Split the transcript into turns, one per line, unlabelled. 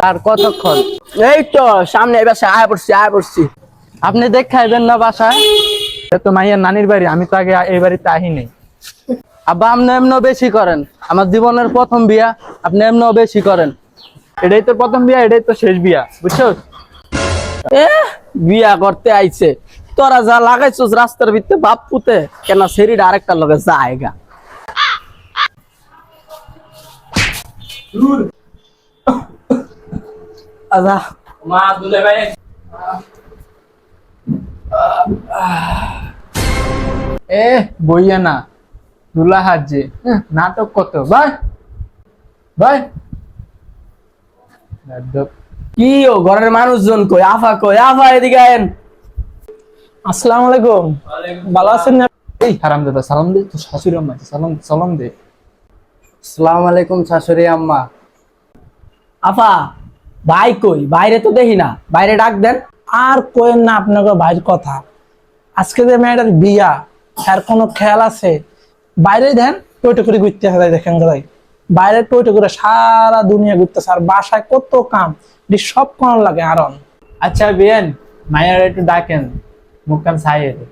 আর কতক্ষণ?
এই তো সামনে এবার আয় পড়ছি।
আপনি দেখাইবেন না বাসায়?
তো মাইয়ার নানির বাড়ি, আমি তো আগে এই বাড়িতে আহি নাই।
আব্বা আপনি এমনও বেশি করেন, আমার জীবনের প্রথম বিয়া, আপনি এমনও বেশি করেন।
এটাই তোর প্রথম বিয়া, এটাই তো শেষ বিয়া, বুঝছো?
বিয়া করতে আইছে, তোরা যা লাগাইছস রাস্তার ভিতরে বাপ পুতে কেন সেরিটা আরেকটা লগে জায়গা। আচ্ছা
মা দুলে ভাই বইয়া না দুলা হাজে নাটক কত ভাই ভাই।
কি ও ঘরের মানুষজন কই? আফা এদিকে আয়েন।
আসসালামু আলাইকুম। ভালো আছেন না?
এই হারাম দাদা সালাম দে, তো শাশুড়ি আম্মা সালাম সালাম দে।
আসসালামু আলাইকুম শাশুড়ি আম্মা। আফা ভাই কই? বাইরে তো দেখি না, বাইরে ডাক দেন।
আর কোয়েন না আপনাকে ভাইয়ের কথা। আজকে যে মেয়েটার বিয়া, আর কোনো খেয়াল আছে? বাইরে দেন টইটে করে ঘুরতে হয়, দেখেন যাই বাইরে টইটে করে সারা দুনিয়া ঘুরতেছে, আর বাসায় কত কাম সব কোন লাগে আরন।
আচ্ছা বিয়েন মায়ের একটু ডাকেন, মুখ কান ছাইয়ে দে।